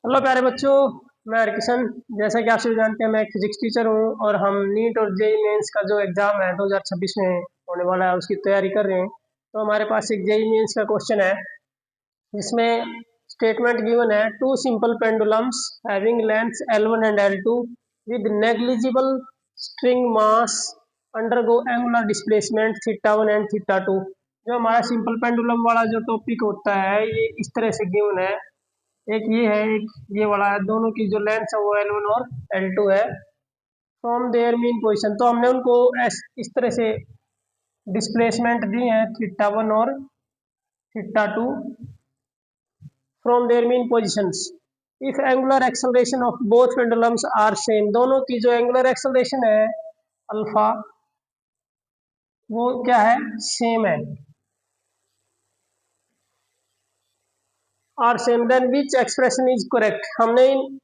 Hello प्यारे बच्चों, मैं हरकिशन। जैसा कि आप सभी जानते हैं, मैं एक फिजिक्स टीचर हूँ और हम नीट और जेई मेंस का जो एग्ज़ाम है 2026 में होने वाला है उसकी तैयारी कर रहे हैं। तो हमारे पास एक जेई मेंस का क्वेश्चन है जिसमें स्टेटमेंट गिवन है, two simple pendulums having lengths L1 and L2 with negligible string mass undergo angular displacement theta 1 and theta 2। जो हमारा सिंपल पेंडुलम वाला जो टॉपिक होता है ये इस तरह से गिवन है। एक ये है, एक ये वाला है। दोनों की जो लेंथ है वो L1 और L2 है। फ्रॉम देयर मीन पोजीशन, तो हमने उनको इस तरह से डिस्प्लेसमेंट दी है थीटा 1 और theta 2 from their mean positions. If angular acceleration of both pendulums are same, दोनों की जो एंगुलर एक्सेलरेशन है अल्फा वो क्या है, सेम है। Are same, then which expression is correct. हमने इन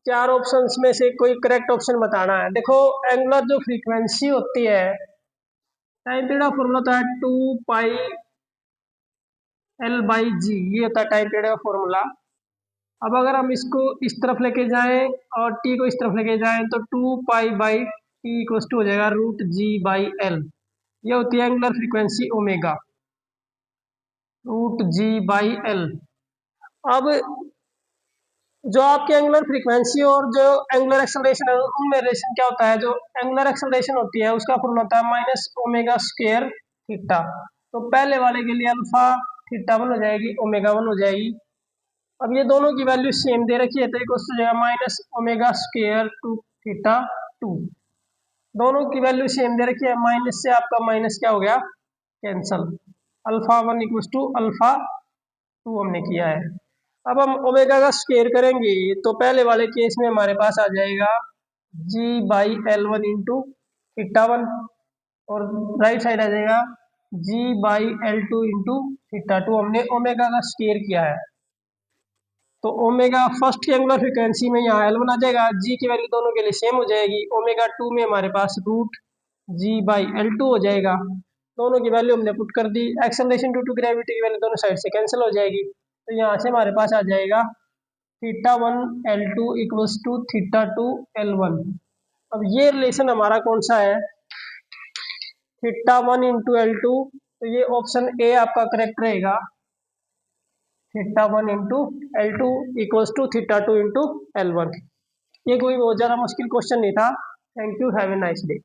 चार ऑप्शंस में से कोई करेक्ट ऑप्शन बताना है। देखो, एंगुलर जो फ्रीक्वेंसी होती है, टाइम पीरियड का फॉर्मूला होता है 2πL/g, ये होता है टाइम पीरियड का फॉर्मूला। अब अगर हम इसको इस तरफ लेके जाएं और t को इस तरफ लेके जाएं तो 2π/t इक्वल टू हो जाएगा √g/L। ये होती है एंगुलर फ्रीक्वेंसी ओमेगा, √g/L। अब जो आपकी एंगुलर फ्रीक्वेंसी और जो एंगुलर एक्सेलरेशन है उनमें रिलेशन क्या होता है। जो एंगुलर एक्सेलरेशन होती है उसका फॉर्मूला होता है -ω² थीटा। तो पहले वाले के लिए अल्फा थीटा 1 हो जाएगी, ω1 हो जाएगी। अब ये दोनों की वैल्यू सेम दे रखी है तो इक्वल हो जाएगा -ω² थीटा 2। दोनों की वैल्यू सेम दे रखी है, माइनस से आपका माइनस क्या हो गया, cancel. Alpha 1 equal to alpha 2 हमने किया है। अब हम ओमेगा का स्क्वायर करेंगे तो पहले वाले केस में हमारे पास आ जाएगा g/L1 इंटू थीटा 1 और राइट साइड आ जाएगा g/L2 इंटू थीटा 2। हमने ओमेगा का स्क्वायर किया है तो ओमेगा फर्स्ट की एंगुलर फ्रीक्वेंसी में यहाँ L1 आ जाएगा, g की वैल्यू दोनों के लिए सेम हो जाएगी। ω2 में हमारे पास √g/L2 हो जाएगा। दोनों की वैल्यू हमने पुट कर दी। एक्सेलरेशन ड्यू टू ग्रेविटी की वैल्यू दोनों साइड से कैंसिल हो जाएगी तो यहाँ से हमारे पास आ जाएगा theta 1 L2 equals to theta 2 L1। अब ये रिलेशन हमारा कौन सा है, थीटा 1 इंटू L2, तो ये ऑप्शन ए आपका करेक्ट रहेगा। Theta 1 into L2 equals to theta 2 into L1। ये कोई बहुत ज़्यादा मुश्किल क्वेश्चन नहीं था। Thank you, have a nice day.